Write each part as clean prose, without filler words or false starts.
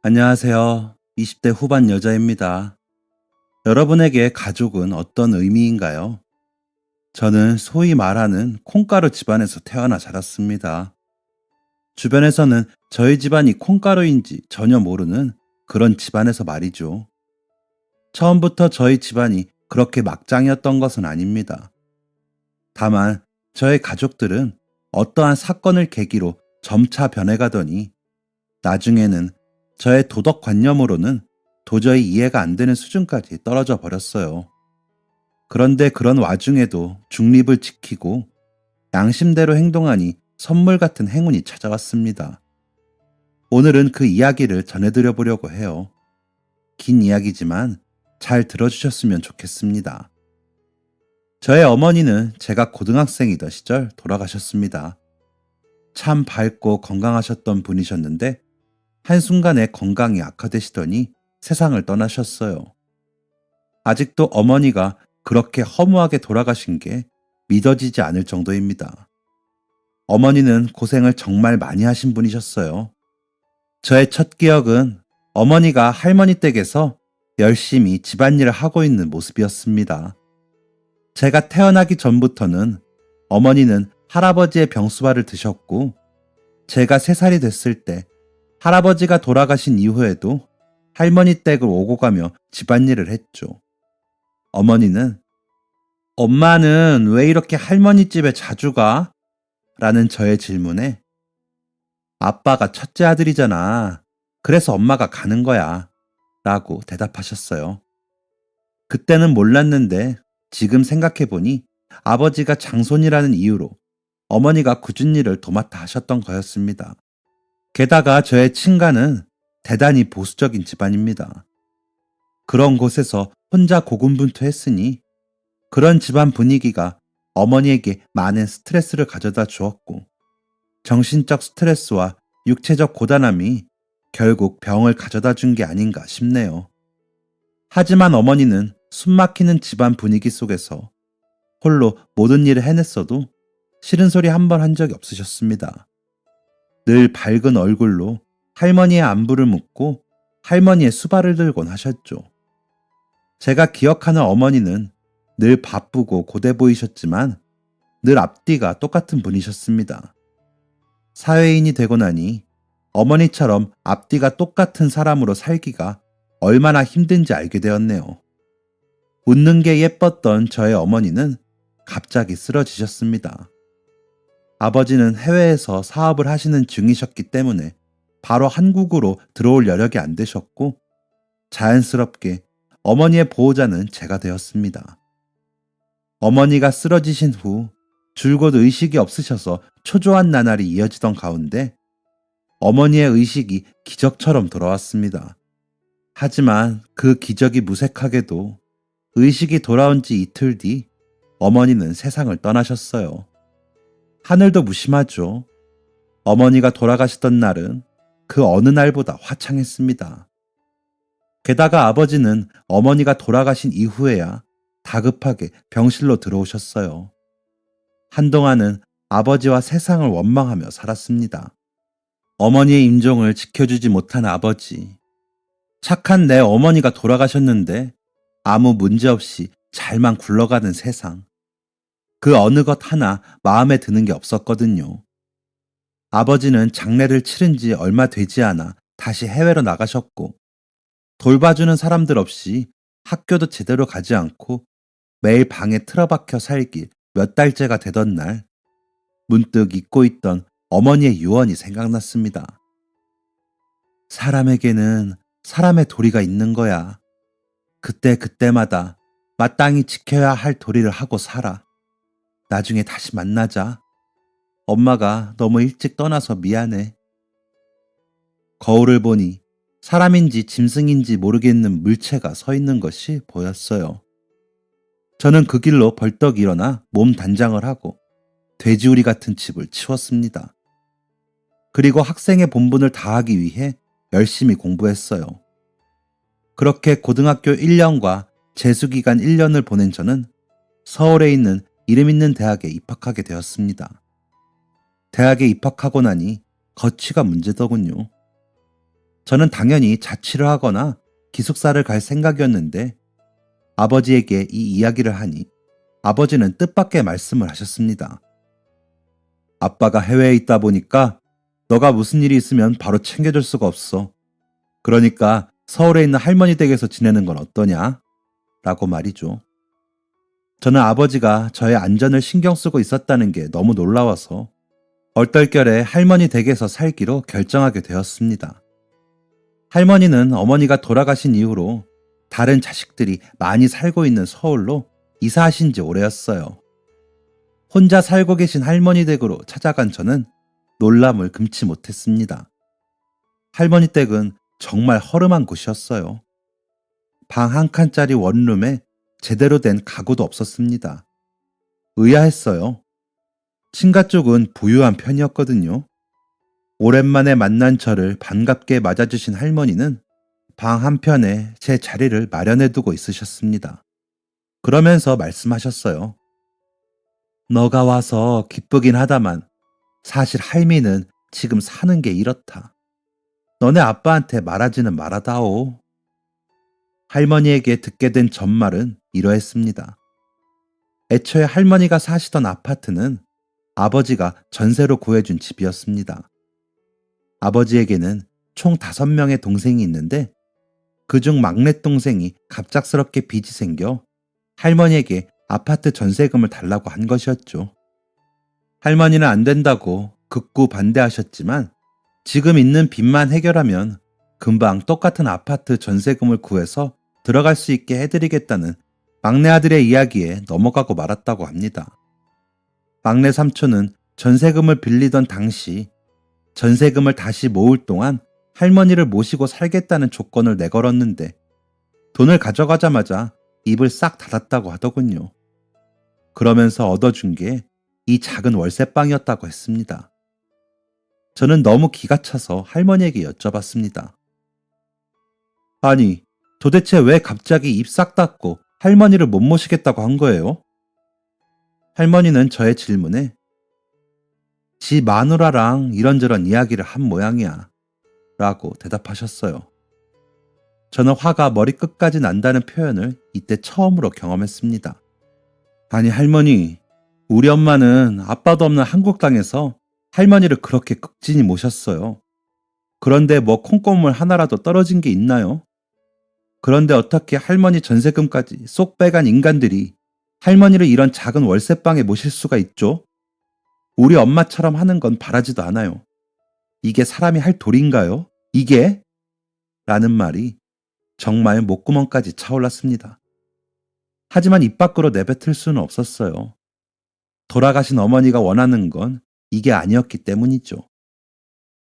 안녕하세요. 20대 후반 여자입니다. 여러분에게 가족은 어떤 의미인가요? 저는 소위 말하는 콩가루 집안에서 태어나 자랐습니다. 주변에서는 저희 집안이 콩가루인지 전혀 모르는 그런 집안에서 말이죠. 처음부터 저희 집안이 그렇게 막장이었던 것은 아닙니다. 다만 저의 가족들은 어떠한 사건을 계기로 점차 변해가더니 나중에는 저의 도덕관념으로는 도저히 이해가 안 되는 수준까지 떨어져 버렸어요. 그런데 그런 와중에도 중립을 지키고 양심대로 행동하니 선물 같은 행운이 찾아왔습니다. 오늘은 그 이야기를 전해드려 보려고 해요. 긴 이야기지만 잘 들어주셨으면 좋겠습니다. 저의 어머니는 제가 고등학생이던 시절 돌아가셨습니다. 참 밝고 건강하셨던 분이셨는데 한순간에 건강이 악화되시더니 세상을 떠나셨어요. 아직도 어머니가 그렇게 허무하게 돌아가신 게 믿어지지 않을 정도입니다. 어머니는 고생을 정말 많이 하신 분이셨어요. 저의 첫 기억은 어머니가 할머니 댁에서 열심히 집안일을 하고 있는 모습이었습니다. 제가 태어나기 전부터는 어머니는 할아버지의 병수발을 드셨고, 제가 3살이 됐을 때 할아버지가 돌아가신 이후에도 할머니 댁을 오고 가며 집안일을 했죠. 어머니는 엄마는 왜 이렇게 할머니 집에 자주 가? 라는 저의 질문에 아빠가 첫째 아들이잖아. 그래서 엄마가 가는 거야. 라고 대답하셨어요. 그때는 몰랐는데 지금 생각해보니 아버지가 장손이라는 이유로 어머니가 굳은 일을 도맡아 하셨던 거였습니다. 게다가 저의 친가는 대단히 보수적인 집안입니다. 그런 곳에서 혼자 고군분투했으니 그런 집안 분위기가 어머니에게 많은 스트레스를 가져다 주었고, 정신적 스트레스와 육체적 고단함이 결국 병을 가져다 준 게 아닌가 싶네요. 하지만 어머니는 숨막히는 집안 분위기 속에서 홀로 모든 일을 해냈어도 싫은 소리 한 번 한 적이 없으셨습니다. 늘 밝은 얼굴로 할머니의 안부를 묻고 할머니의 수발을 들곤 하셨죠. 제가 기억하는 어머니는 늘 바쁘고 고돼 보이셨지만 늘 앞뒤가 똑같은 분이셨습니다. 사회인이 되고 나니 어머니처럼 앞뒤가 똑같은 사람으로 살기가 얼마나 힘든지 알게 되었네요. 웃는 게 예뻤던 저의 어머니는 갑자기 쓰러지셨습니다. 아버지는 해외에서 사업을 하시는 중이셨기 때문에 바로 한국으로 들어올 여력이 안 되셨고, 자연스럽게 어머니의 보호자는 제가 되었습니다. 어머니가 쓰러지신 후 줄곧 의식이 없으셔서 초조한 나날이 이어지던 가운데 어머니의 의식이 기적처럼 돌아왔습니다. 하지만 그 기적이 무색하게도 의식이 돌아온 지 이틀 뒤 어머니는 세상을 떠나셨어요. 하늘도 무심하죠. 어머니가 돌아가시던 날은 그 어느 날보다 화창했습니다. 게다가 아버지는 어머니가 돌아가신 이후에야 다급하게 병실로 들어오셨어요. 한동안은 아버지와 세상을 원망하며 살았습니다. 어머니의 임종을 지켜주지 못한 아버지. 착한 내 어머니가 돌아가셨는데 아무 문제 없이 잘만 굴러가는 세상. 그 어느 것 하나 마음에 드는 게 없었거든요. 아버지는 장례를 치른 지 얼마 되지 않아 다시 해외로 나가셨고, 돌봐주는 사람들 없이 학교도 제대로 가지 않고 매일 방에 틀어박혀 살기 몇 달째가 되던 날, 문득 잊고 있던 어머니의 유언이 생각났습니다. 사람에게는 사람의 도리가 있는 거야. 그때마다 마땅히 지켜야 할 도리를 하고 살아. 나중에 다시 만나자. 엄마가 너무 일찍 떠나서 미안해. 거울을 보니 사람인지 짐승인지 모르겠는 물체가 서 있는 것이 보였어요. 저는 그 길로 벌떡 일어나 몸 단장을 하고 돼지우리 같은 집을 치웠습니다. 그리고 학생의 본분을 다하기 위해 열심히 공부했어요. 그렇게 고등학교 1년과 재수기간 1년을 보낸 저는 서울에 있는 이름 있는 대학에 입학하게 되었습니다. 대학에 입학하고 나니 거취가 문제더군요. 저는 당연히 자취를 하거나 기숙사를 갈 생각이었는데 아버지에게 이 이야기를 하니 아버지는 뜻밖의 말씀을 하셨습니다. 아빠가 해외에 있다 보니까 너가 무슨 일이 있으면 바로 챙겨줄 수가 없어. 그러니까 서울에 있는 할머니 댁에서 지내는 건 어떠냐? 라고 말이죠. 저는 아버지가 저의 안전을 신경 쓰고 있었다는 게 너무 놀라워서 얼떨결에 할머니 댁에서 살기로 결정하게 되었습니다. 할머니는 어머니가 돌아가신 이후로 다른 자식들이 많이 살고 있는 서울로 이사하신 지 오래였어요. 혼자 살고 계신 할머니 댁으로 찾아간 저는 놀람을 금치 못했습니다. 할머니 댁은 정말 허름한 곳이었어요. 방 한 칸짜리 원룸에 제대로 된 가구도 없었습니다. 의아했어요. 친가 쪽은 부유한 편이었거든요. 오랜만에 만난 저를 반갑게 맞아주신 할머니는 방 한편에 제 자리를 마련해두고 있으셨습니다. 그러면서 말씀하셨어요. 너가 와서 기쁘긴 하다만 사실 할미는 지금 사는 게 이렇다. 너네 아빠한테 말하지는 말아다오. 할머니에게 듣게 된 전말은 이러했습니다. 애초에 할머니가 사시던 아파트는 아버지가 전세로 구해준 집이었습니다. 아버지에게는 총 5명의 동생이 있는데 그중 막내 동생이 갑작스럽게 빚이 생겨 할머니에게 아파트 전세금을 달라고 한 것이었죠. 할머니는 안 된다고 극구 반대하셨지만 지금 있는 빚만 해결하면 금방 똑같은 아파트 전세금을 구해서 들어갈 수 있게 해드리겠다는 막내 아들의 이야기에 넘어가고 말았다고 합니다. 막내 삼촌은 전세금을 빌리던 당시 전세금을 다시 모을 동안 할머니를 모시고 살겠다는 조건을 내걸었는데 돈을 가져가자마자 입을 싹 닫았다고 하더군요. 그러면서 얻어준 게 이 작은 월세방이었다고 했습니다. 저는 너무 기가 차서 할머니에게 여쭤봤습니다. 아니, 도대체 왜 갑자기 입 싹 닫고 할머니를 못 모시겠다고 한 거예요? 할머니는 저의 질문에 지 마누라랑 이런저런 이야기를 한 모양이야 라고 대답하셨어요. 저는 화가 머리끝까지 난다는 표현을 이때 처음으로 경험했습니다. 아니 할머니, 우리 엄마는 아빠도 없는 한국 땅에서 할머니를 그렇게 극진히 모셨어요. 그런데 뭐 콩고물 하나라도 떨어진 게 있나요? 그런데 어떻게 할머니 전세금까지 쏙 빼간 인간들이 할머니를 이런 작은 월세방에 모실 수가 있죠? 우리 엄마처럼 하는 건 바라지도 않아요. 이게 사람이 할 도리인가요? 이게? 라는 말이 정말 목구멍까지 차올랐습니다. 하지만 입 밖으로 내뱉을 수는 없었어요. 돌아가신 어머니가 원하는 건 이게 아니었기 때문이죠.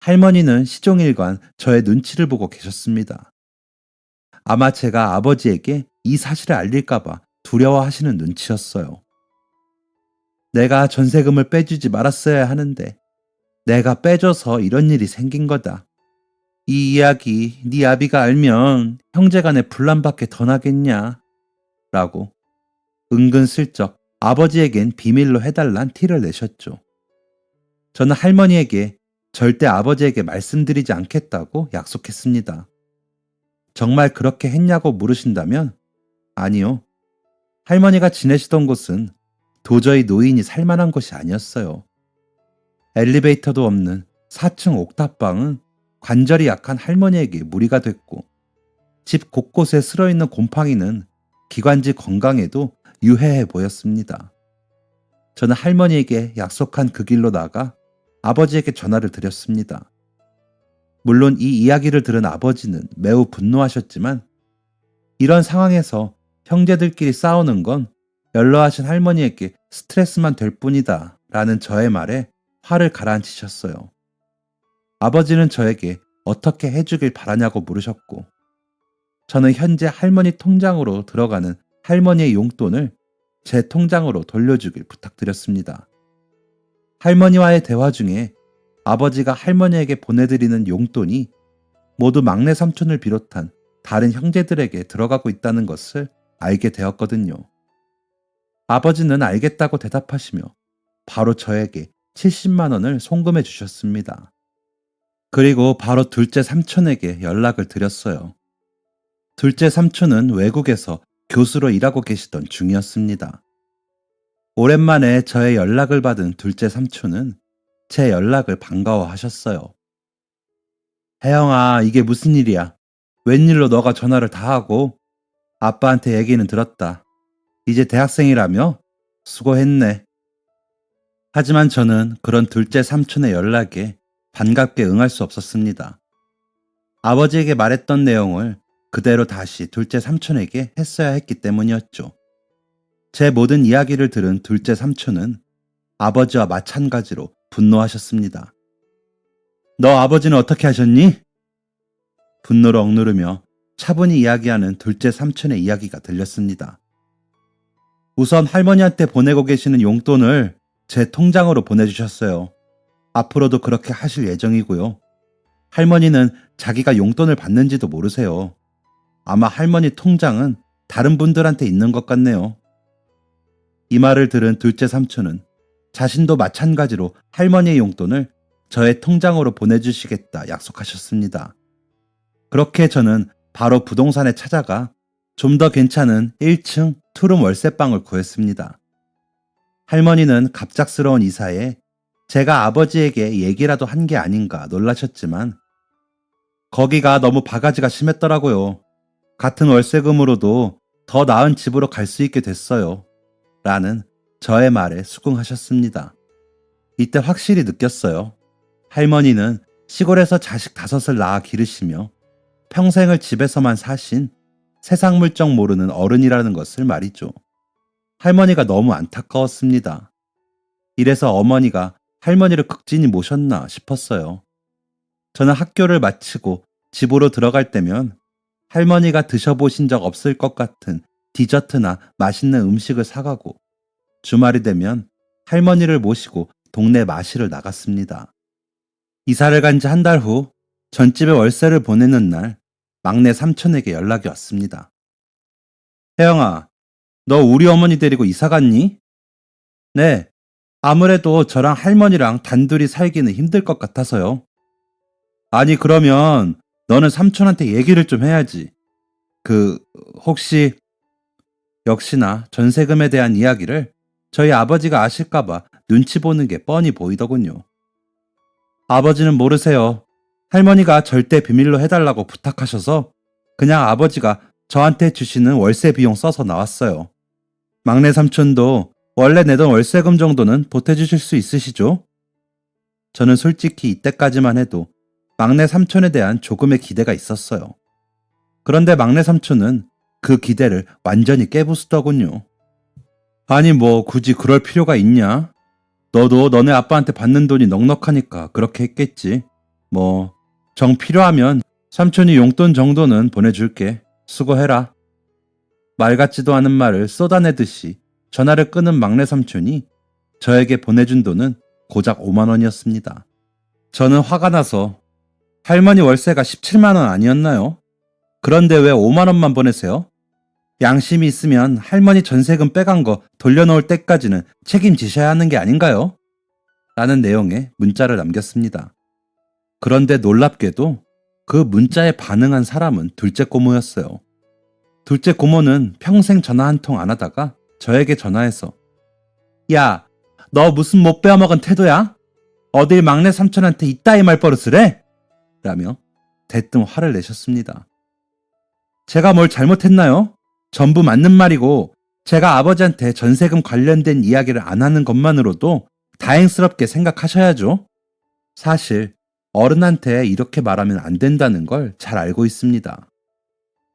할머니는 시종일관 저의 눈치를 보고 계셨습니다. 아마 제가 아버지에게 이 사실을 알릴까봐 두려워하시는 눈치였어요. 내가 전세금을 빼주지 말았어야 하는데 내가 빼줘서 이런 일이 생긴 거다. 이 이야기 네 아비가 알면 형제간에 분란밖에 더 나겠냐? 라고 은근슬쩍 아버지에겐 비밀로 해달란 티를 내셨죠. 저는 할머니에게 절대 아버지에게 말씀드리지 않겠다고 약속했습니다. 정말 그렇게 했냐고 물으신다면 아니요. 할머니가 지내시던 곳은 도저히 노인이 살만한 곳이 아니었어요. 엘리베이터도 없는 4층 옥탑방은 관절이 약한 할머니에게 무리가 됐고 집 곳곳에 쓸어있는 곰팡이는 기관지 건강에도 유해해 보였습니다. 저는 할머니에게 약속한 그 길로 나가 아버지에게 전화를 드렸습니다. 물론 이 이야기를 들은 아버지는 매우 분노하셨지만 이런 상황에서 형제들끼리 싸우는 건 연로하신 할머니에게 스트레스만 될 뿐이다 라는 저의 말에 화를 가라앉히셨어요. 아버지는 저에게 어떻게 해주길 바라냐고 물으셨고 저는 현재 할머니 통장으로 들어가는 할머니의 용돈을 제 통장으로 돌려주길 부탁드렸습니다. 할머니와의 대화 중에 아버지가 할머니에게 보내드리는 용돈이 모두 막내 삼촌을 비롯한 다른 형제들에게 들어가고 있다는 것을 알게 되었거든요. 아버지는 알겠다고 대답하시며 바로 저에게 70만 원을 송금해 주셨습니다. 그리고 바로 둘째 삼촌에게 연락을 드렸어요. 둘째 삼촌은 외국에서 교수로 일하고 계시던 중이었습니다. 오랜만에 저의 연락을 받은 둘째 삼촌은 제 연락을 반가워하셨어요. 혜영아, 이게 무슨 일이야? 웬일로 너가 전화를 다 하고? 아빠한테 얘기는 들었다. 이제 대학생이라며? 수고했네. 하지만 저는 그런 둘째 삼촌의 연락에 반갑게 응할 수 없었습니다. 아버지에게 말했던 내용을 그대로 다시 둘째 삼촌에게 했어야 했기 때문이었죠. 제 모든 이야기를 들은 둘째 삼촌은 아버지와 마찬가지로 분노하셨습니다. 너 아버지는 어떻게 하셨니? 분노를 억누르며 차분히 이야기하는 둘째 삼촌의 이야기가 들렸습니다. 우선 할머니한테 보내고 계시는 용돈을 제 통장으로 보내주셨어요. 앞으로도 그렇게 하실 예정이고요. 할머니는 자기가 용돈을 받는지도 모르세요. 아마 할머니 통장은 다른 분들한테 있는 것 같네요. 이 말을 들은 둘째 삼촌은 자신도 마찬가지로 할머니의 용돈을 저의 통장으로 보내주시겠다 약속하셨습니다. 그렇게 저는 바로 부동산에 찾아가 좀 더 괜찮은 1층 투룸 월세방을 구했습니다. 할머니는 갑작스러운 이사에 제가 아버지에게 얘기라도 한 게 아닌가 놀라셨지만 거기가 너무 바가지가 심했더라고요. 같은 월세금으로도 더 나은 집으로 갈 수 있게 됐어요. 라는 저의 말에 수긍하셨습니다. 이때 확실히 느꼈어요. 할머니는 시골에서 자식 5을 낳아 기르시며 평생을 집에서만 사신 세상 물정 모르는 어른이라는 것을 말이죠. 할머니가 너무 안타까웠습니다. 이래서 어머니가 할머니를 극진히 모셨나 싶었어요. 저는 학교를 마치고 집으로 들어갈 때면 할머니가 드셔보신 적 없을 것 같은 디저트나 맛있는 음식을 사가고 주말이 되면 할머니를 모시고 동네 마실을 나갔습니다. 이사를 간 지 한 달 후 전집에 월세를 보내는 날 막내 삼촌에게 연락이 왔습니다. 혜영아, 너 우리 어머니 데리고 이사 갔니? 네, 아무래도 저랑 할머니랑 단둘이 살기는 힘들 것 같아서요. 아니, 그러면 너는 삼촌한테 얘기를 좀 해야지. 혹시 역시나 전세금에 대한 이야기를 저희 아버지가 아실까봐 눈치 보는 게 뻔히 보이더군요. 아버지는 모르세요. 할머니가 절대 비밀로 해달라고 부탁하셔서 그냥 아버지가 저한테 주시는 월세 비용 써서 나왔어요. 막내 삼촌도 원래 내던 월세금 정도는 보태주실 수 있으시죠? 저는 솔직히 이때까지만 해도 막내 삼촌에 대한 조금의 기대가 있었어요. 그런데 막내 삼촌은 그 기대를 완전히 깨부수더군요. 아니 뭐 굳이 그럴 필요가 있냐? 너도 너네 아빠한테 받는 돈이 넉넉하니까 그렇게 했겠지. 뭐 정 필요하면 삼촌이 용돈 정도는 보내줄게. 수고해라. 말 같지도 않은 말을 쏟아내듯이 전화를 끊은 막내 삼촌이 저에게 보내준 돈은 고작 5만 원이었습니다. 저는 화가 나서 할머니 월세가 17만 원 아니었나요? 그런데 왜 5만 원만 보내세요? 양심이 있으면 할머니 전세금 빼간 거 돌려놓을 때까지는 책임지셔야 하는 게 아닌가요? 라는 내용의 문자를 남겼습니다. 그런데 놀랍게도 그 문자에 반응한 사람은 둘째 고모였어요. 둘째 고모는 평생 전화 한 통 안 하다가 저에게 전화해서 야, 너 무슨 못 빼어먹은 태도야? 어딜 막내 삼촌한테 이따위 말버릇을 해? 라며 대뜸 화를 내셨습니다. 제가 뭘 잘못했나요? 전부 맞는 말이고 제가 아버지한테 전세금 관련된 이야기를 안 하는 것만으로도 다행스럽게 생각하셔야죠. 사실 어른한테 이렇게 말하면 안 된다는 걸 잘 알고 있습니다.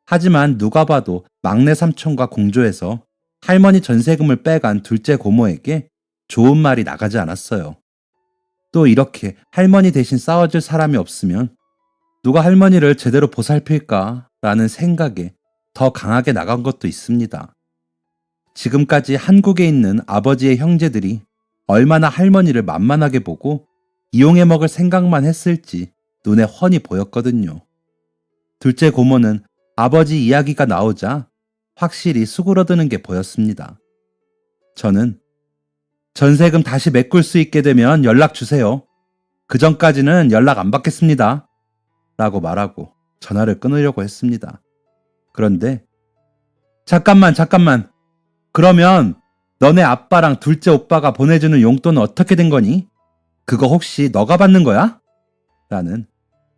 하지만 누가 봐도 막내 삼촌과 공조해서 할머니 전세금을 빼간 둘째 고모에게 좋은 말이 나가지 않았어요. 또 이렇게 할머니 대신 싸워줄 사람이 없으면 누가 할머니를 제대로 보살필까 라는 생각에 더 강하게 나간 것도 있습니다. 지금까지 한국에 있는 아버지의 형제들이 얼마나 할머니를 만만하게 보고 이용해 먹을 생각만 했을지 눈에 훤히 보였거든요. 둘째 고모는 아버지 이야기가 나오자 확실히 수그러드는 게 보였습니다. 저는 전세금 다시 메꿀 수 있게 되면 연락 주세요. 그 전까지는 연락 안 받겠습니다. 라고 말하고 전화를 끊으려고 했습니다. 그런데 잠깐만. 그러면 너네 아빠랑 둘째 오빠가 보내주는 용돈은 어떻게 된 거니? 그거 혹시 너가 받는 거야? 라는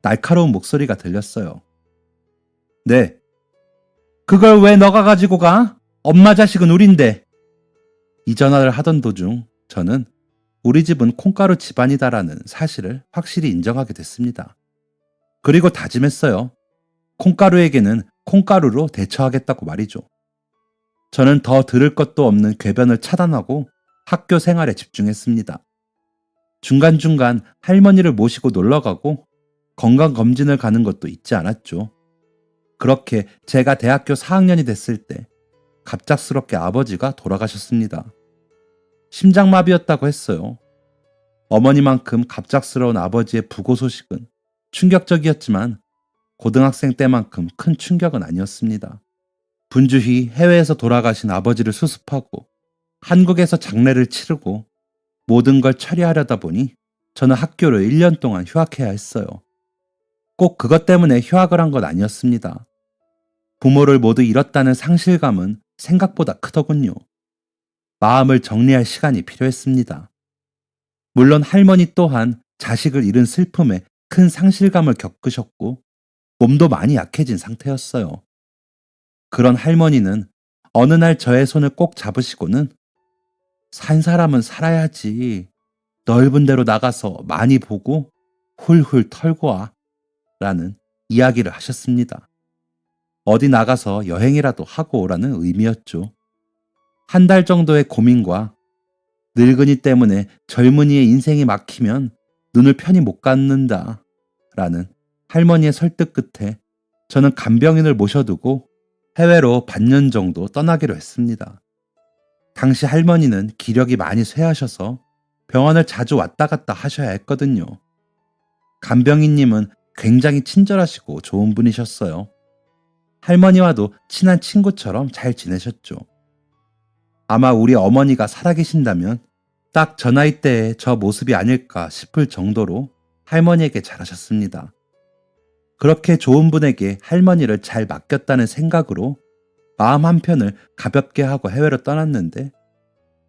날카로운 목소리가 들렸어요. 네. 그걸 왜 너가 가지고 가? 엄마 자식은 우린데. 이 전화를 하던 도중 저는 우리 집은 콩가루 집안이다라는 사실을 확실히 인정하게 됐습니다. 그리고 다짐했어요. 콩가루에게는 콩가루로 대처하겠다고 말이죠. 저는 더 들을 것도 없는 궤변을 차단하고 학교 생활에 집중했습니다. 중간중간 할머니를 모시고 놀러가고 건강검진을 가는 것도 잊지 않았죠. 그렇게 제가 대학교 4학년이 됐을 때 갑작스럽게 아버지가 돌아가셨습니다. 심장마비였다고 했어요. 어머니만큼 갑작스러운 아버지의 부고 소식은 충격적이었지만 고등학생 때만큼 큰 충격은 아니었습니다. 분주히 해외에서 돌아가신 아버지를 수습하고 한국에서 장례를 치르고 모든 걸 처리하려다 보니 저는 학교를 1년 동안 휴학해야 했어요. 꼭 그것 때문에 휴학을 한 건 아니었습니다. 부모를 모두 잃었다는 상실감은 생각보다 크더군요. 마음을 정리할 시간이 필요했습니다. 물론 할머니 또한 자식을 잃은 슬픔에 큰 상실감을 겪으셨고 몸도 많이 약해진 상태였어요. 그런 할머니는 어느 날 저의 손을 꼭 잡으시고는 산 사람은 살아야지. 넓은 데로 나가서 많이 보고 훌훌 털고 와. 라는 이야기를 하셨습니다. 어디 나가서 여행이라도 하고 오라는 의미였죠. 한 달 정도의 고민과 늙은이 때문에 젊은이의 인생이 막히면 눈을 편히 못 감는다. 라는 할머니의 설득 끝에 저는 간병인을 모셔두고 해외로 반년 정도 떠나기로 했습니다. 당시 할머니는 기력이 많이 쇠하셔서 병원을 자주 왔다 갔다 하셔야 했거든요. 간병인님은 굉장히 친절하시고 좋은 분이셨어요. 할머니와도 친한 친구처럼 잘 지내셨죠. 아마 우리 어머니가 살아계신다면 딱 저 나이 때의 저 모습이 아닐까 싶을 정도로 할머니에게 잘하셨습니다. 그렇게 좋은 분에게 할머니를 잘 맡겼다는 생각으로 마음 한편을 가볍게 하고 해외로 떠났는데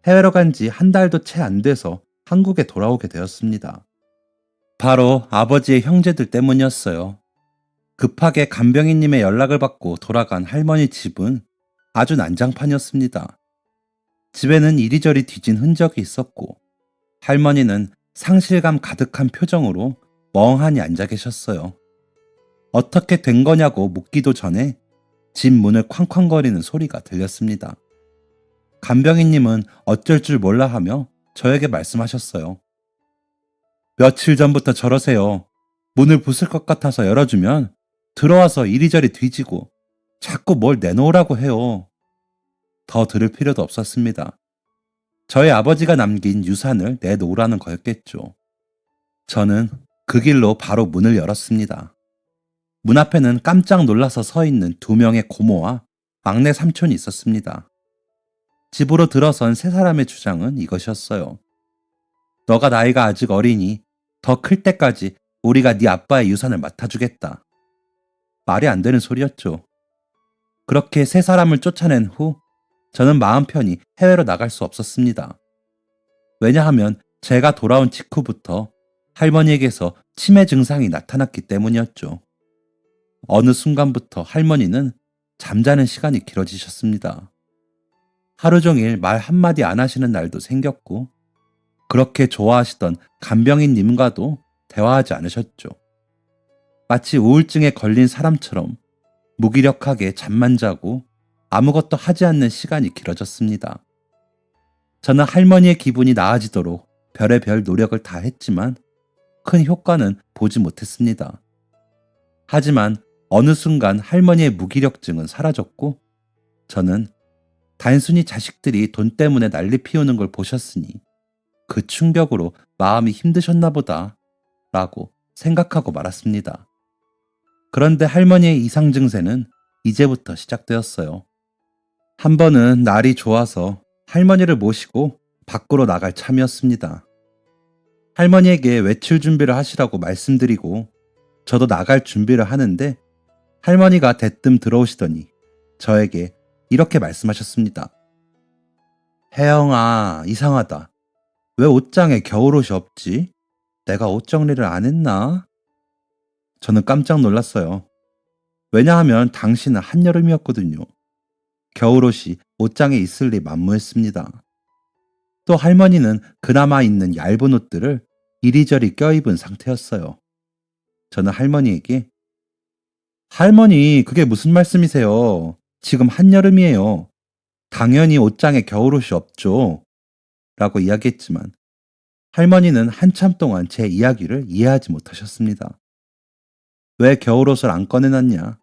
해외로 간 지 한 달도 채 안 돼서 한국에 돌아오게 되었습니다. 바로 아버지의 형제들 때문이었어요. 급하게 간병인님의 연락을 받고 돌아간 할머니 집은 아주 난장판이었습니다. 집에는 이리저리 뒤진 흔적이 있었고 할머니는 상실감 가득한 표정으로 멍하니 앉아 계셨어요. 어떻게 된 거냐고 묻기도 전에 집 문을 쾅쾅거리는 소리가 들렸습니다. 간병인님은 어쩔 줄 몰라 하며 저에게 말씀하셨어요. 며칠 전부터 저러세요. 문을 부술 것 같아서 열어주면 들어와서 이리저리 뒤지고 자꾸 뭘 내놓으라고 해요. 더 들을 필요도 없었습니다. 저희 아버지가 남긴 유산을 내놓으라는 거였겠죠. 저는 그 길로 바로 문을 열었습니다. 문 앞에는 깜짝 놀라서 서 있는 2명의 고모와 막내 삼촌이 있었습니다. 집으로 들어선 세 사람의 주장은 이것이었어요. 너가 나이가 아직 어리니 더 클 때까지 우리가 네 아빠의 유산을 맡아주겠다. 말이 안 되는 소리였죠. 그렇게 세 사람을 쫓아낸 후 저는 마음 편히 해외로 나갈 수 없었습니다. 왜냐하면 제가 돌아온 직후부터 할머니에게서 치매 증상이 나타났기 때문이었죠. 어느 순간부터 할머니는 잠자는 시간이 길어지셨습니다. 하루 종일 말 한마디 안 하시는 날도 생겼고 그렇게 좋아하시던 간병인님과도 대화하지 않으셨죠. 마치 우울증에 걸린 사람처럼 무기력하게 잠만 자고 아무것도 하지 않는 시간이 길어졌습니다. 저는 할머니의 기분이 나아지도록 별의별 노력을 다 했지만 큰 효과는 보지 못했습니다. 하지만 어느 순간 할머니의 무기력증은 사라졌고 저는 단순히 자식들이 돈 때문에 난리 피우는 걸 보셨으니 그 충격으로 마음이 힘드셨나 보다 라고 생각하고 말았습니다. 그런데 할머니의 이상 증세는 이제부터 시작되었어요. 한 번은 날이 좋아서 할머니를 모시고 밖으로 나갈 참이었습니다. 할머니에게 외출 준비를 하시라고 말씀드리고 저도 나갈 준비를 하는데 할머니가 대뜸 들어오시더니 저에게 이렇게 말씀하셨습니다. 혜영아, 이상하다. 왜 옷장에 겨울옷이 없지? 내가 옷 정리를 안 했나? 저는 깜짝 놀랐어요. 왜냐하면 당신은 한여름이었거든요. 겨울옷이 옷장에 있을 리 만무했습니다. 또 할머니는 그나마 있는 얇은 옷들을 이리저리 껴입은 상태였어요. 저는 할머니에게 할머니, 그게 무슨 말씀이세요? 지금 한여름이에요. 당연히 옷장에 겨울옷이 없죠. 라고 이야기했지만 할머니는 한참 동안 제 이야기를 이해하지 못하셨습니다. 왜 겨울옷을 안 꺼내놨냐?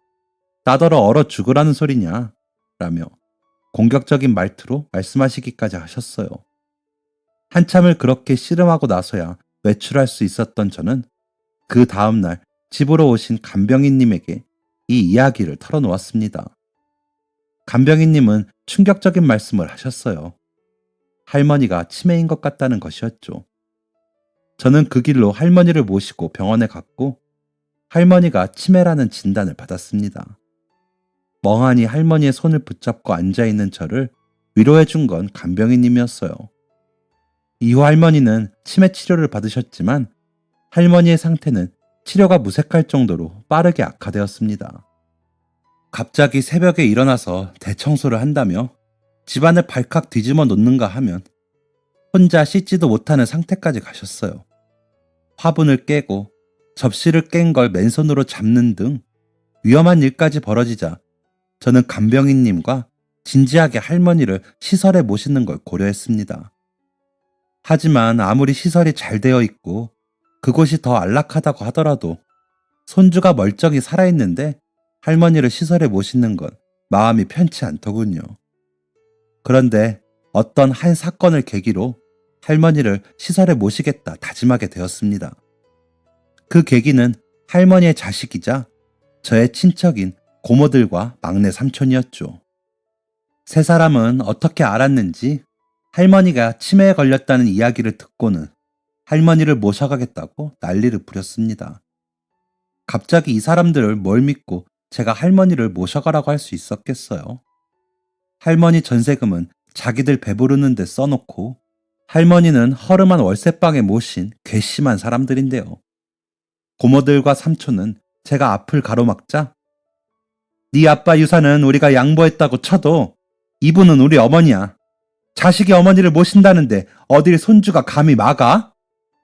나더러 얼어 죽으라는 소리냐? 라며 공격적인 말투로 말씀하시기까지 하셨어요. 한참을 그렇게 씨름하고 나서야 외출할 수 있었던 저는 그 다음날 집으로 오신 간병인님에게 이 이야기를 털어놓았습니다. 간병인님은 충격적인 말씀을 하셨어요. 할머니가 치매인 것 같다는 것이었죠. 저는 그 길로 할머니를 모시고 병원에 갔고 할머니가 치매라는 진단을 받았습니다. 멍하니 할머니의 손을 붙잡고 앉아있는 저를 위로해준 건 간병인님이었어요. 이후 할머니는 치매 치료를 받으셨지만 할머니의 상태는 치료가 무색할 정도로 빠르게 악화되었습니다. 갑자기 새벽에 일어나서 대청소를 한다며 집안을 발칵 뒤집어 놓는가 하면 혼자 씻지도 못하는 상태까지 가셨어요. 화분을 깨고 접시를 깬 걸 맨손으로 잡는 등 위험한 일까지 벌어지자 저는 간병인님과 진지하게 할머니를 시설에 모시는 걸 고려했습니다. 하지만 아무리 시설이 잘 되어 있고 그곳이 더 안락하다고 하더라도 손주가 멀쩡히 살아있는데 할머니를 시설에 모시는 건 마음이 편치 않더군요. 그런데 어떤 한 사건을 계기로 할머니를 시설에 모시겠다 다짐하게 되었습니다. 그 계기는 할머니의 자식이자 저의 친척인 고모들과 막내 삼촌이었죠. 세 사람은 어떻게 알았는지 할머니가 치매에 걸렸다는 이야기를 듣고는 할머니를 모셔가겠다고 난리를 부렸습니다. 갑자기 이 사람들을 뭘 믿고 제가 할머니를 모셔가라고 할 수 있었겠어요? 할머니 전세금은 자기들 배부르는 데 써놓고 할머니는 허름한 월세방에 모신 괘씸한 사람들인데요. 고모들과 삼촌은 제가 앞을 가로막자 네 아빠 유산은 우리가 양보했다고 쳐도 이분은 우리 어머니야. 자식이 어머니를 모신다는데 어딜 손주가 감히 막아?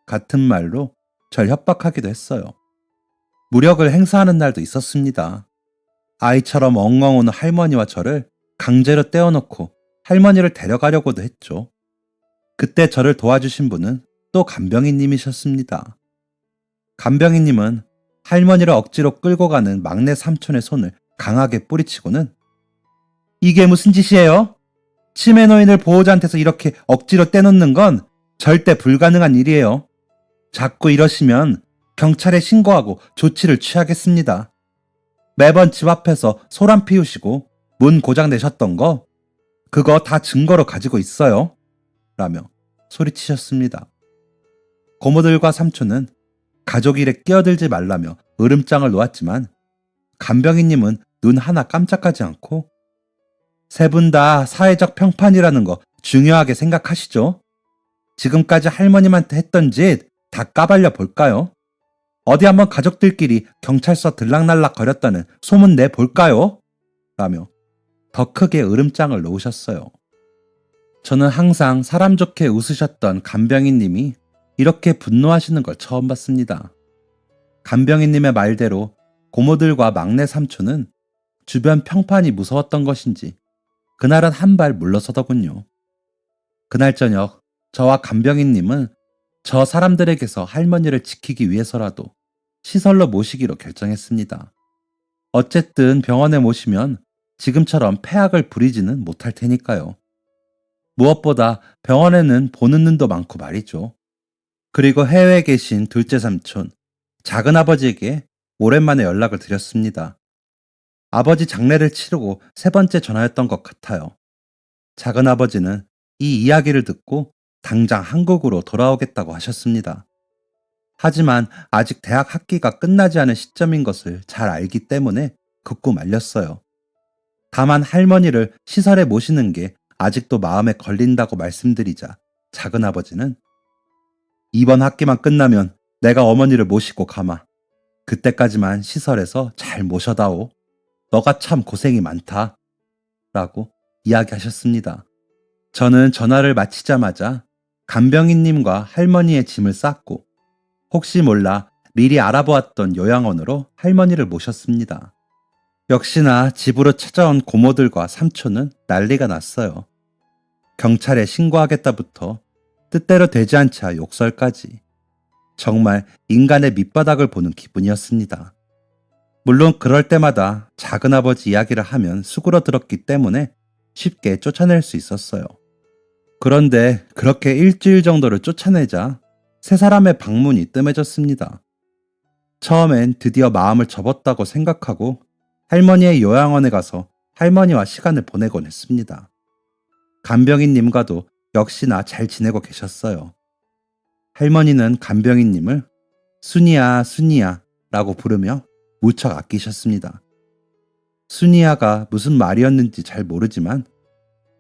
같은 말로 절 협박하기도 했어요. 무력을 행사하는 날도 있었습니다. 아이처럼 엉엉 우는 할머니와 저를 강제로 떼어놓고 할머니를 데려가려고도 했죠. 그때 저를 도와주신 분은 또 간병인님이셨습니다. 간병인님은 할머니를 억지로 끌고 가는 막내 삼촌의 손을 강하게 뿌리치고는 이게 무슨 짓이에요? 치매 노인을 보호자한테서 이렇게 억지로 떼놓는 건 절대 불가능한 일이에요. 자꾸 이러시면 경찰에 신고하고 조치를 취하겠습니다. 매번 집 앞에서 소란 피우시고 문 고장 내셨던 거 그거 다 증거로 가지고 있어요. 라며 소리치셨습니다. 고모들과 삼촌은 가족 일에 끼어들지 말라며 으름장을 놓았지만 간병인님은 눈 하나 깜짝하지 않고 세 분 다 사회적 평판이라는 거 중요하게 생각하시죠? 지금까지 할머님한테 했던 짓 다 까발려 볼까요? 어디 한번 가족들끼리 경찰서 들락날락 거렸다는 소문 내 볼까요? 라며 더 크게 으름장을 놓으셨어요. 저는 항상 사람 좋게 웃으셨던 간병인님이 이렇게 분노하시는 걸 처음 봤습니다. 간병인님의 말대로 고모들과 막내 삼촌은 주변 평판이 무서웠던 것인지 그날은 한 발 물러서더군요. 그날 저녁 저와 간병인님은 저 사람들에게서 할머니를 지키기 위해서라도 시설로 모시기로 결정했습니다. 어쨌든 병원에 모시면 지금처럼 폐악을 부리지는 못할 테니까요. 무엇보다 병원에는 보는 눈도 많고 말이죠. 그리고 해외에 계신 둘째 삼촌, 작은아버지에게 오랜만에 연락을 드렸습니다. 아버지 장례를 치르고 세 번째 전화였던 것 같아요. 작은아버지는 이 이야기를 듣고 당장 한국으로 돌아오겠다고 하셨습니다. 하지만 아직 대학 학기가 끝나지 않은 시점인 것을 잘 알기 때문에 극구 말렸어요. 다만 할머니를 시설에 모시는 게 아직도 마음에 걸린다고 말씀드리자 작은아버지는 이번 학기만 끝나면 내가 어머니를 모시고 가마. 그때까지만 시설에서 잘 모셔다오. 너가 참 고생이 많다. 라고 이야기하셨습니다. 저는 전화를 마치자마자 간병인님과 할머니의 짐을 쌌고 혹시 몰라 미리 알아보았던 요양원으로 할머니를 모셨습니다. 역시나 집으로 찾아온 고모들과 삼촌은 난리가 났어요. 경찰에 신고하겠다부터 뜻대로 되지 않자 욕설까지. 정말 인간의 밑바닥을 보는 기분이었습니다. 물론 그럴 때마다 작은아버지 이야기를 하면 수그러들었기 때문에 쉽게 쫓아낼 수 있었어요. 그런데 그렇게 일주일 정도를 쫓아내자 세 사람의 방문이 뜸해졌습니다. 처음엔 드디어 마음을 접었다고 생각하고 할머니의 요양원에 가서 할머니와 시간을 보내곤 했습니다. 간병인님과도 역시나 잘 지내고 계셨어요. 할머니는 간병인님을 순이야, 순이야 라고 부르며 무척 아끼셨습니다. 순이야가 무슨 말이었는지 잘 모르지만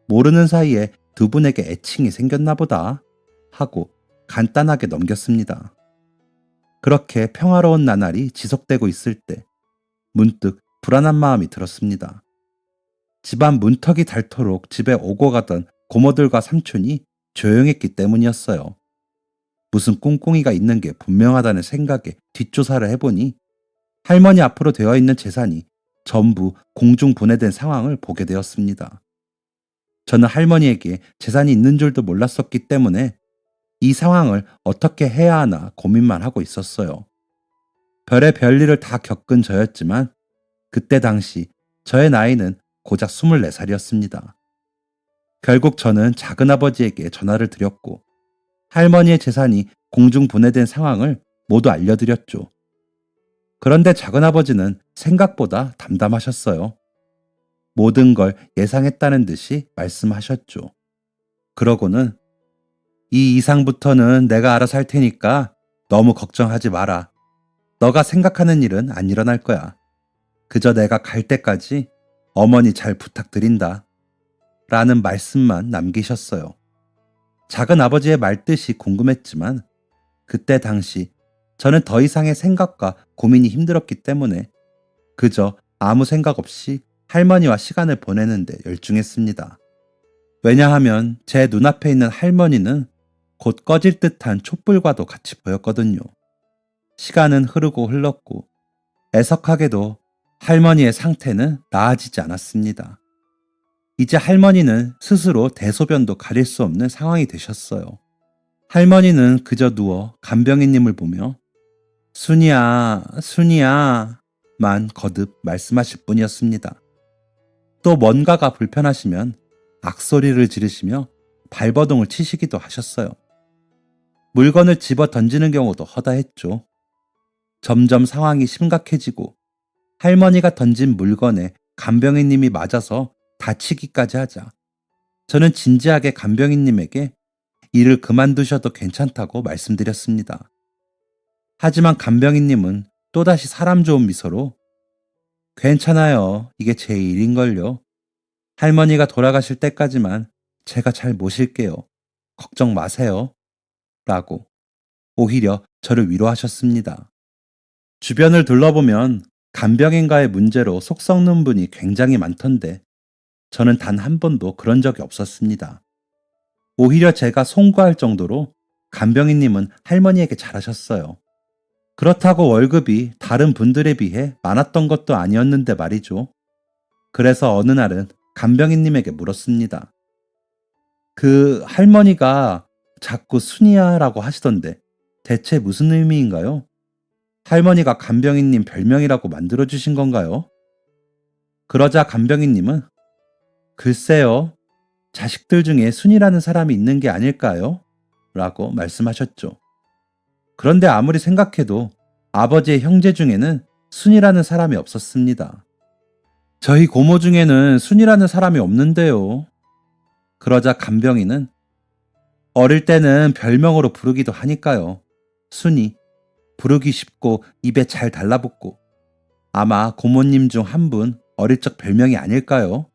모르는 사이에 두 분에게 애칭이 생겼나 보다 하고 간단하게 넘겼습니다. 그렇게 평화로운 나날이 지속되고 있을 때 문득 불안한 마음이 들었습니다. 집안 문턱이 닳도록 집에 오고 가던 고모들과 삼촌이 조용했기 때문이었어요. 무슨 꿍꿍이가 있는 게 분명하다는 생각에 뒷조사를 해보니 할머니 앞으로 되어 있는 재산이 전부 공중 분해된 상황을 보게 되었습니다. 저는 할머니에게 재산이 있는 줄도 몰랐었기 때문에 이 상황을 어떻게 해야 하나 고민만 하고 있었어요. 별의 별일을 다 겪은 저였지만 그때 당시 저의 나이는 고작 24살이었습니다. 결국 저는 작은아버지에게 전화를 드렸고 할머니의 재산이 공중 분해된 상황을 모두 알려드렸죠. 그런데 작은아버지는 생각보다 담담하셨어요. 모든 걸 예상했다는 듯이 말씀하셨죠. 그러고는 이 이상부터는 내가 알아서 할 테니까 너무 걱정하지 마라. 너가 생각하는 일은 안 일어날 거야. 그저 내가 갈 때까지 어머니 잘 부탁드린다. 라는 말씀만 남기셨어요. 작은아버지의 말뜻이 궁금했지만 그때 당시 저는 더 이상의 생각과 고민이 힘들었기 때문에 그저 아무 생각 없이 할머니와 시간을 보내는데 열중했습니다. 왜냐하면 제 눈앞에 있는 할머니는 곧 꺼질 듯한 촛불과도 같이 보였거든요. 시간은 흐르고 흘렀고 애석하게도 할머니의 상태는 나아지지 않았습니다. 이제 할머니는 스스로 대소변도 가릴 수 없는 상황이 되셨어요. 할머니는 그저 누워 간병인님을 보며 순이야, 순이야 만 거듭 말씀하실 뿐이었습니다. 또 뭔가가 불편하시면 악소리를 지르시며 발버둥을 치시기도 하셨어요. 물건을 집어 던지는 경우도 허다했죠. 점점 상황이 심각해지고 할머니가 던진 물건에 간병인님이 맞아서 다치기까지 하자 저는 진지하게 간병인님에게 일을 그만두셔도 괜찮다고 말씀드렸습니다. 하지만 간병인님은 또다시 사람 좋은 미소로 괜찮아요. 이게 제 일인걸요. 할머니가 돌아가실 때까지만 제가 잘 모실게요. 걱정 마세요. 라고 오히려 저를 위로하셨습니다. 주변을 둘러보면 간병인과의 문제로 속 썩는 분이 굉장히 많던데 저는 단 한 번도 그런 적이 없었습니다. 오히려 제가 송구할 정도로 간병인님은 할머니에게 잘하셨어요. 그렇다고 월급이 다른 분들에 비해 많았던 것도 아니었는데 말이죠. 그래서 어느 날은 간병인님에게 물었습니다. 그 할머니가 자꾸 순이야라고 하시던데 대체 무슨 의미인가요? 할머니가 간병인님 별명이라고 만들어주신 건가요? 그러자 간병인님은 글쎄요, 자식들 중에 순이라는 사람이 있는 게 아닐까요? 라고 말씀하셨죠. 그런데 아무리 생각해도 아버지의 형제 중에는 순이라는 사람이 없었습니다. 저희 고모 중에는 순이라는 사람이 없는데요. 그러자 간병인은 어릴 때는 별명으로 부르기도 하니까요. 순이, 부르기 쉽고 입에 잘 달라붙고 아마 고모님 중 한 분 어릴 적 별명이 아닐까요?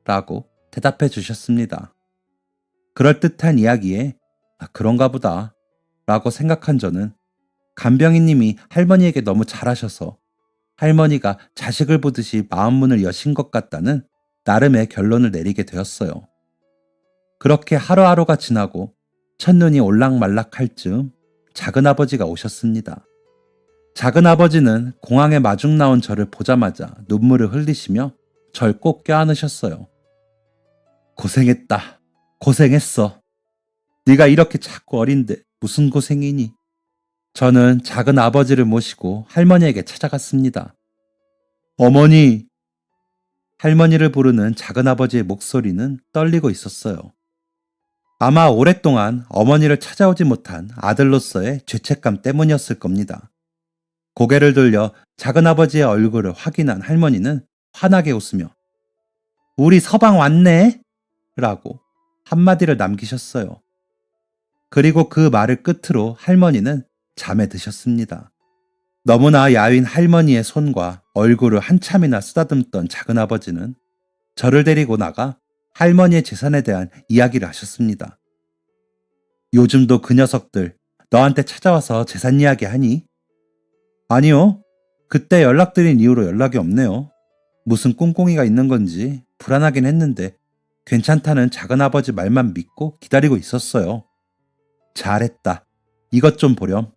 라고 대답해 주셨습니다. 그럴듯한 이야기에 그런가 보다 라고 생각한 저는 간병인님이 할머니에게 너무 잘하셔서 할머니가 자식을 보듯이 마음문을 여신 것 같다는 나름의 결론을 내리게 되었어요. 그렇게 하루하루가 지나고 첫눈이 올락말락할 즈음 작은아버지가 오셨습니다. 작은아버지는 공항에 마중 나온 저를 보자마자 눈물을 흘리시며 절 꼭 껴안으셨어요. 고생했다. 고생했어. 네가 이렇게 자꾸 어린데 무슨 고생이니? 저는 작은아버지를 모시고 할머니에게 찾아갔습니다. 어머니! 할머니를 부르는 작은아버지의 목소리는 떨리고 있었어요. 아마 오랫동안 어머니를 찾아오지 못한 아들로서의 죄책감 때문이었을 겁니다. 고개를 돌려 작은아버지의 얼굴을 확인한 할머니는 환하게 웃으며 우리 서방 왔네? 라고 한마디를 남기셨어요. 그리고 그 말을 끝으로 할머니는 잠에 드셨습니다. 너무나 야윈 할머니의 손과 얼굴을 한참이나 쓰다듬던 작은아버지는 저를 데리고 나가 할머니의 재산에 대한 이야기를 하셨습니다. 요즘도 그 녀석들 너한테 찾아와서 재산 이야기 하니? 아니요. 그때 연락드린 이후로 연락이 없네요. 무슨 꿍꿍이가 있는 건지 불안하긴 했는데 괜찮다는 작은아버지 말만 믿고 기다리고 있었어요. 잘했다. 이것 좀 보렴.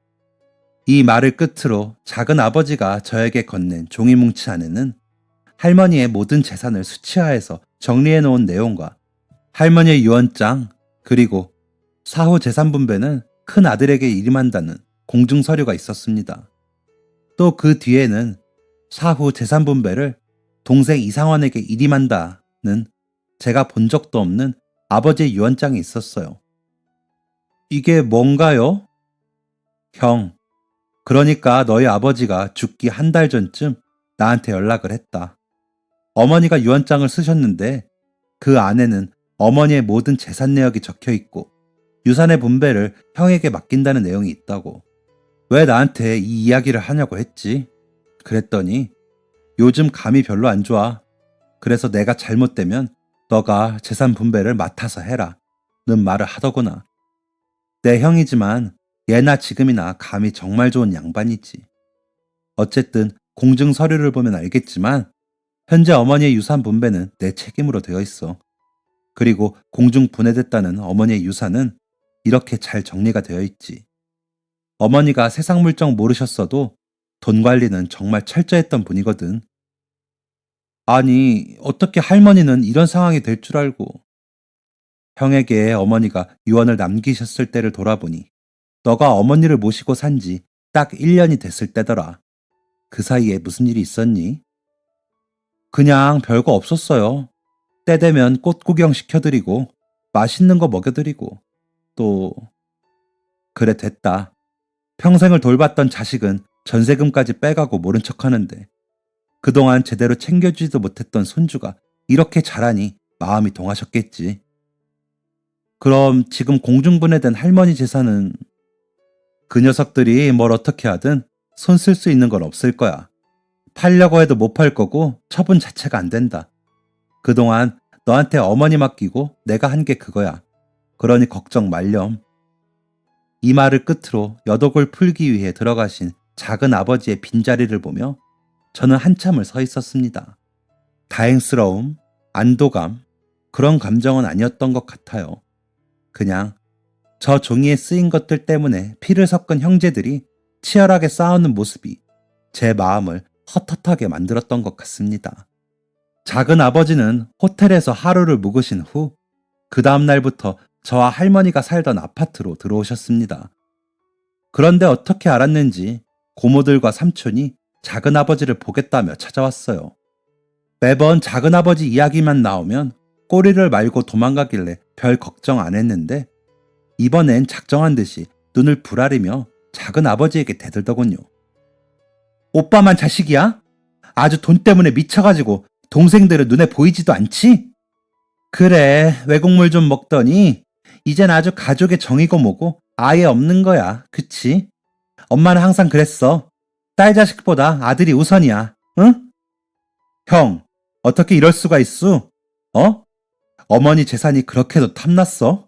이 말을 끝으로 작은아버지가 저에게 건넨 종이뭉치 안에는 할머니의 모든 재산을 수치화해서 정리해 놓은 내용과 할머니의 유언장 그리고 사후 재산 분배는 큰 아들에게 일임한다는 공증서류가 있었습니다. 또 그 뒤에는 사후 재산 분배를 동생 이상원에게 일임한다는 제가 본 적도 없는 아버지의 유언장이 있었어요. 이게 뭔가요? 형, 그러니까 너희 아버지가 죽기 한 달 전쯤 나한테 연락을 했다. 어머니가 유언장을 쓰셨는데 그 안에는 어머니의 모든 재산 내역이 적혀 있고 유산의 분배를 형에게 맡긴다는 내용이 있다고. 왜 나한테 이 이야기를 하냐고 했지. 그랬더니 요즘 감이 별로 안 좋아. 그래서 내가 잘못되면 너가 재산 분배를 맡아서 해라 는 말을 하더구나. 내 형이지만 예나 지금이나 감이 정말 좋은 양반이지. 어쨌든 공증 서류를 보면 알겠지만 현재 어머니의 유산 분배는 내 책임으로 되어 있어. 그리고 공중 분해됐다는 어머니의 유산은 이렇게 잘 정리가 되어 있지. 어머니가 세상 물정 모르셨어도 돈 관리는 정말 철저했던 분이거든. 아니, 어떻게 할머니는 이런 상황이 될 줄 알고. 형에게 어머니가 유언을 남기셨을 때를 돌아보니 너가 어머니를 모시고 산 지 딱 1년이 됐을 때더라. 그 사이에 무슨 일이 있었니? 그냥 별거 없었어요. 때 되면 꽃 구경 시켜드리고 맛있는 거 먹여드리고 또... 그래 됐다. 평생을 돌봤던 자식은 전세금까지 빼가고 모른 척하는데 그동안 제대로 챙겨주지도 못했던 손주가 이렇게 자라니 마음이 동하셨겠지. 그럼 지금 공중분해된 할머니 재산은 그 녀석들이 뭘 어떻게 하든 손 쓸 수 있는 건 없을 거야. 팔려고 해도 못 팔 거고 처분 자체가 안 된다. 그동안 너한테 어머니 맡기고 내가 한 게 그거야. 그러니 걱정 말렴. 이 말을 끝으로 여독을 풀기 위해 들어가신 작은 아버지의 빈자리를 보며 저는 한참을 서 있었습니다. 다행스러움, 안도감, 그런 감정은 아니었던 것 같아요. 그냥 저 종이에 쓰인 것들 때문에 피를 섞은 형제들이 치열하게 싸우는 모습이 제 마음을 헛헛하게 만들었던 것 같습니다. 작은 아버지는 호텔에서 하루를 묵으신 후 그 다음 날부터 저와 할머니가 살던 아파트로 들어오셨습니다. 그런데 어떻게 알았는지 고모들과 삼촌이 작은 아버지를 보겠다며 찾아왔어요. 매번 작은 아버지 이야기만 나오면 꼬리를 말고 도망가길래 별 걱정 안 했는데 이번엔 작정한 듯이 눈을 부라리며 작은 아버지에게 대들더군요. 오빠만 자식이야? 아주 돈 때문에 미쳐가지고 동생들은 눈에 보이지도 않지? 그래, 외국물 좀 먹더니 이젠 아주 가족의 정이고 뭐고 아예 없는 거야, 그치? 엄마는 항상 그랬어. 딸 자식보다 아들이 우선이야. 응? 형, 어떻게 이럴 수가 있어? 어? 어머니 재산이 그렇게도 탐났어?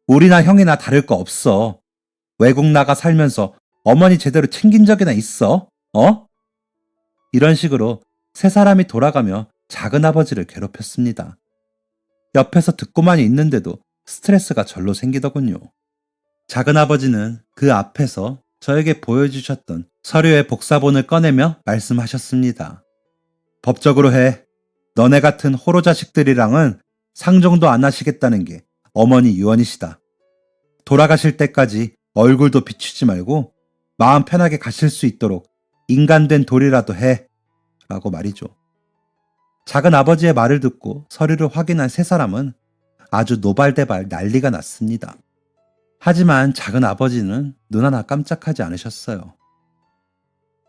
우리나 형이나 다를 거 없어. 외국 나가 살면서 어머니 제대로 챙긴 적이나 있어? 어? 이런 식으로 세 사람이 돌아가며 작은아버지를 괴롭혔습니다. 옆에서 듣고만 있는데도 스트레스가 절로 생기더군요. 작은아버지는 그 앞에서 저에게 보여주셨던 서류의 복사본을 꺼내며 말씀하셨습니다. 법적으로 해. 너네 같은 호로 자식들이랑은 상종도 안 하시겠다는 게 어머니 유언이시다. 돌아가실 때까지 얼굴도 비추지 말고 마음 편하게 가실 수 있도록 인간된 도리라도 해. 라고 말이죠. 작은 아버지의 말을 듣고 서류를 확인한 세 사람은 아주 노발대발 난리가 났습니다. 하지만 작은 아버지는 눈 하나 깜짝하지 않으셨어요.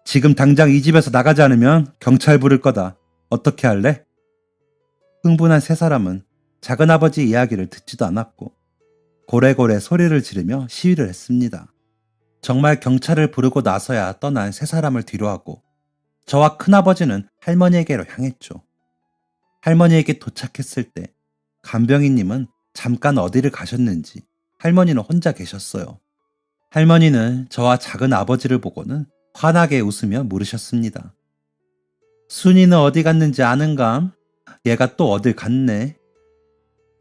지금 당장 이 집에서 나가지 않으면 경찰 부를 거다. 어떻게 할래? 흥분한 세 사람은 작은 아버지 이야기를 듣지도 않았고 고래고래 소리를 지르며 시위를 했습니다. 정말 경찰을 부르고 나서야 떠난 세 사람을 뒤로하고 저와 큰아버지는 할머니에게로 향했죠. 할머니에게 도착했을 때 간병인님은 잠깐 어디를 가셨는지 할머니는 혼자 계셨어요. 할머니는 저와 작은 아버지를 보고는 환하게 웃으며 물으셨습니다. 순이는 어디 갔는지 아는감? 얘가 또 어딜 갔네.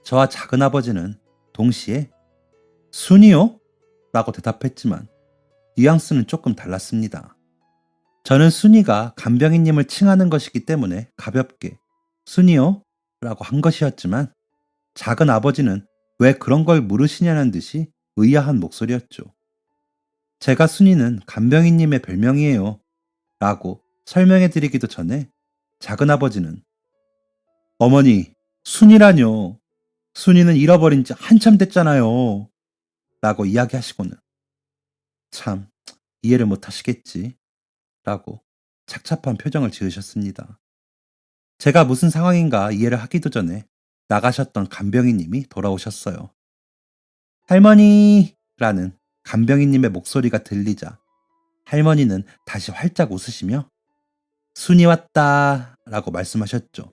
저와 작은 아버지는 동시에 순이요? 라고 대답했지만 뉘앙스는 조금 달랐습니다. 저는 순이가 간병인님을 칭하는 것이기 때문에 가볍게 순이요? 라고 한 것이었지만 작은 아버지는 왜 그런 걸 물으시냐는 듯이 의아한 목소리였죠. 제가 순이는 간병인님의 별명이에요. 라고 설명해 드리기도 전에 작은 아버지는 어머니, 순이라뇨. 순이는 잃어버린 지 한참 됐잖아요. 라고 이야기하시고는 참 이해를 못 하시겠지. 라고 착잡한 표정을 지으셨습니다. 제가 무슨 상황인가 이해를 하기도 전에 나가셨던 간병인님이 돌아오셨어요. 할머니라는 간병인님의 목소리가 들리자 할머니는 다시 활짝 웃으시며 순이 왔다 라고 말씀하셨죠.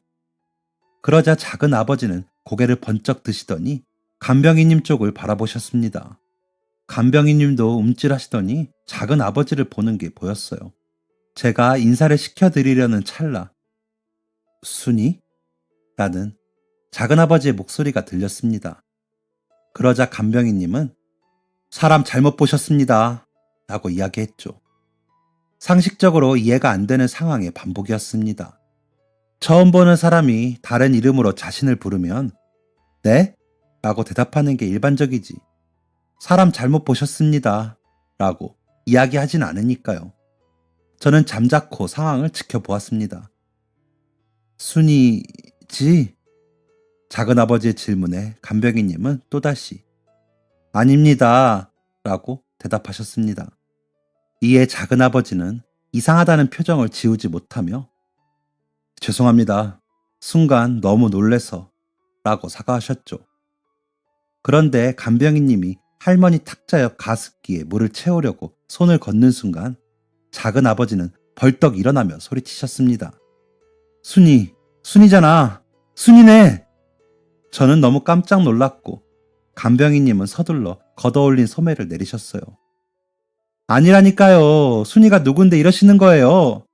그러자 작은 아버지는 고개를 번쩍 드시더니 간병인님 쪽을 바라보셨습니다. 간병인님도 움찔하시더니 작은 아버지를 보는 게 보였어요. 제가 인사를 시켜드리려는 찰나 순이? 라는 작은아버지의 목소리가 들렸습니다. 그러자 간병인님은 사람 잘못 보셨습니다. 라고 이야기했죠. 상식적으로 이해가 안 되는 상황의 반복이었습니다. 처음 보는 사람이 다른 이름으로 자신을 부르면 네? 라고 대답하는 게 일반적이지. 사람 잘못 보셨습니다. 라고 이야기하진 않으니까요. 저는 잠자코 상황을 지켜보았습니다. 순이지? 작은아버지의 질문에 간병인님은 또다시 아닙니다. 라고 대답하셨습니다. 이에 작은아버지는 이상하다는 표정을 지우지 못하며 죄송합니다. 순간 너무 놀래서 라고 사과하셨죠. 그런데 간병인님이 할머니 탁자 옆 가습기에 물을 채우려고 손을 걷는 순간 작은아버지는 벌떡 일어나며 소리치셨습니다. 순이잖아. 순이네. 저는 너무 깜짝 놀랐고 간병인님은 서둘러 걷어올린 소매를 내리셨어요. 아니라니까요. 순이가 누군데 이러시는 거예요.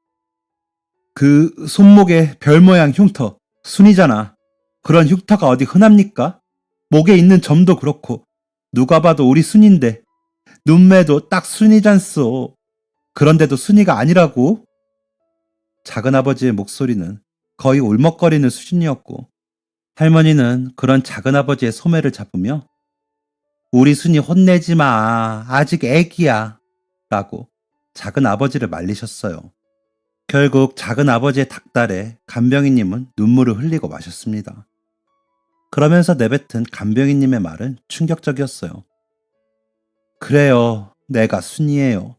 그 손목에 별 모양 흉터, 순이잖아. 그런 흉터가 어디 흔합니까? 목에 있는 점도 그렇고 누가 봐도 우리 순인데 눈매도 딱 순이잖소. 그런데도 순이가 아니라고? 작은아버지의 목소리는 거의 울먹거리는 수준이었고 할머니는 그런 작은아버지의 소매를 잡으며 우리 순이 혼내지 마. 아직 애기야. 라고 작은아버지를 말리셨어요. 결국 작은아버지의 닭달에 간병인님은 눈물을 흘리고 마셨습니다. 그러면서 내뱉은 간병인님의 말은 충격적이었어요. 그래요. 내가 순이에요.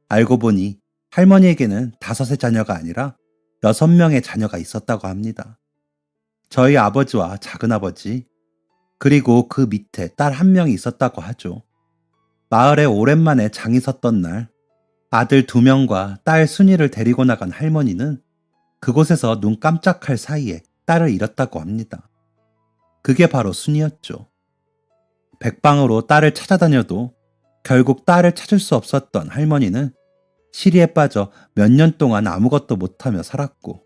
알고 보니 할머니에게는 5의 자녀가 아니라 6명의 자녀가 있었다고 합니다. 저희 아버지와 작은아버지, 그리고 그 밑에 딸 1명이 있었다고 하죠. 마을에 오랜만에 장이 섰던 날, 아들 2명과 딸 순이를 데리고 나간 할머니는 그곳에서 눈 깜짝할 사이에 딸을 잃었다고 합니다. 그게 바로 순이었죠. 백방으로 딸을 찾아다녀도 결국 딸을 찾을 수 없었던 할머니는 시리에 빠져 몇 년 동안 아무것도 못하며 살았고,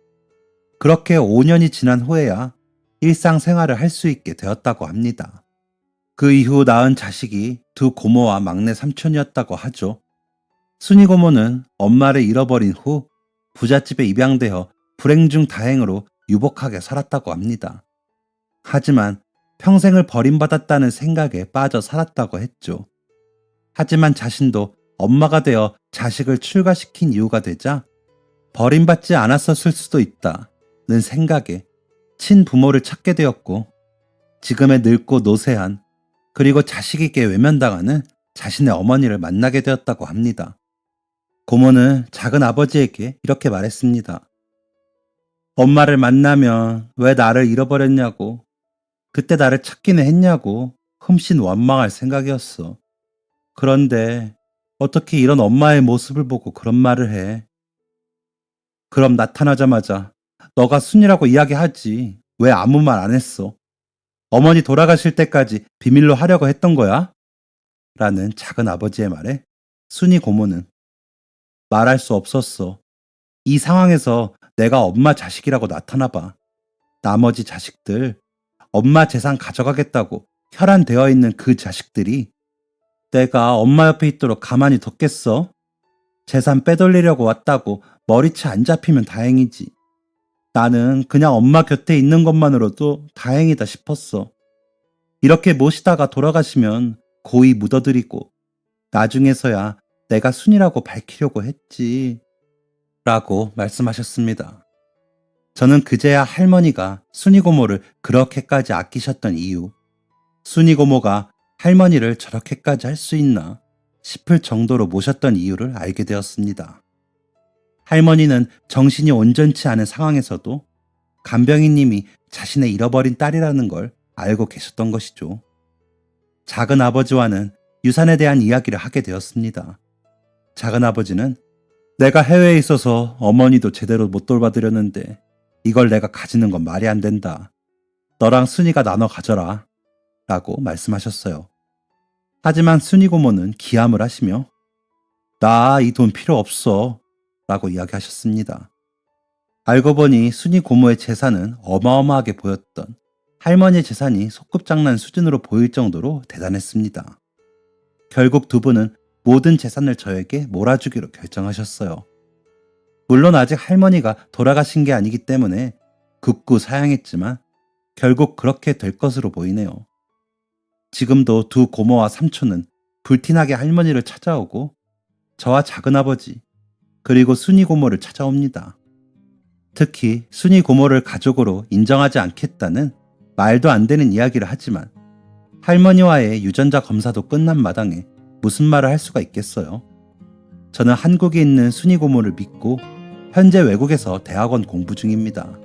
그렇게 5년이 지난 후에야 일상생활을 할 수 있게 되었다고 합니다. 그 이후 낳은 자식이 2 고모와 막내 삼촌이었다고 하죠. 순이 고모는 엄마를 잃어버린 후 부잣집에 입양되어 불행 중 다행으로 유복하게 살았다고 합니다. 하지만 평생을 버림받았다는 생각에 빠져 살았다고 했죠. 하지만 자신도 엄마가 되어 자식을 출가시킨 이유가 되자 버림받지 않았었을 수도 있다는 생각에 친부모를 찾게 되었고, 지금의 늙고 노쇠한 그리고 자식에게 외면당하는 자신의 어머니를 만나게 되었다고 합니다. 고모는 작은 아버지에게 이렇게 말했습니다. 엄마를 만나면 왜 나를 잃어버렸냐고, 그때 나를 찾기는 했냐고 흠씬 원망할 생각이었어. 그런데 어떻게 이런 엄마의 모습을 보고 그런 말을 해. 그럼 나타나자마자 너가 순이라고 이야기하지 왜 아무 말 안 했어? 어머니 돌아가실 때까지 비밀로 하려고 했던 거야? 라는 작은 아버지의 말에 순이 고모는 말할 수 없었어. 이 상황에서 내가 엄마 자식이라고 나타나봐. 나머지 자식들, 엄마 재산 가져가겠다고 혈안되어 있는 그 자식들이 내가 엄마 옆에 있도록 가만히 뒀겠어? 재산 빼돌리려고 왔다고 머리채 안 잡히면 다행이지. 나는 그냥 엄마 곁에 있는 것만으로도 다행이다 싶었어. 이렇게 모시다가 돌아가시면 고이 묻어드리고 나중에서야 내가 순이라고 밝히려고 했지. 라고 말씀하셨습니다. 저는 그제야 할머니가 순이 고모를 그렇게까지 아끼셨던 이유, 순이 고모가 할머니를 저렇게까지 할 수 있나 싶을 정도로 모셨던 이유를 알게 되었습니다. 할머니는 정신이 온전치 않은 상황에서도 간병인님이 자신의 잃어버린 딸이라는 걸 알고 계셨던 것이죠. 작은 아버지와는 유산에 대한 이야기를 하게 되었습니다. 작은 아버지는 내가 해외에 있어서 어머니도 제대로 못 돌봐드렸는데 이걸 내가 가지는 건 말이 안 된다. 너랑 순이가 나눠 가져라. 라고 말씀하셨어요. 하지만 순이 고모는 기함을 하시며 나 이 돈 필요 없어. 라고 이야기하셨습니다. 알고 보니 순이 고모의 재산은 어마어마하게 보였던 할머니의 재산이 소꿉장난 수준으로 보일 정도로 대단했습니다. 결국 2분은 모든 재산을 저에게 몰아주기로 결정하셨어요. 물론 아직 할머니가 돌아가신 게 아니기 때문에 극구 사양했지만 결국 그렇게 될 것으로 보이네요. 지금도 2 고모와 삼촌은 불티나게 할머니를 찾아오고 저와 작은아버지 그리고 순이 고모를 찾아옵니다. 특히 순이 고모를 가족으로 인정하지 않겠다는 말도 안 되는 이야기를 하지만 할머니와의 유전자 검사도 끝난 마당에 무슨 말을 할 수가 있겠어요. 저는 한국에 있는 순이 고모를 믿고 현재 외국에서 대학원 공부 중입니다.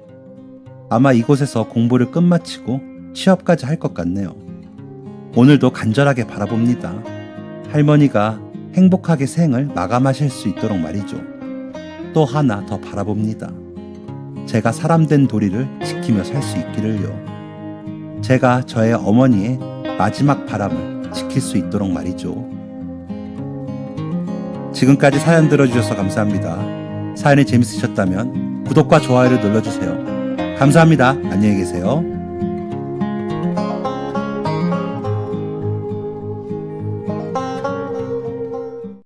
아마 이곳에서 공부를 끝마치고 취업까지 할 것 같네요. 오늘도 간절하게 바라봅니다. 할머니가 행복하게 생을 마감하실 수 있도록 말이죠. 또 하나 더 바라봅니다. 제가 사람된 도리를 지키며 살 수 있기를요. 제가 저의 어머니의 마지막 바람을 지킬 수 있도록 말이죠. 지금까지 사연 들어주셔서 감사합니다. 사연이 재밌으셨다면 구독과 좋아요를 눌러주세요. 감사합니다. 안녕히 계세요.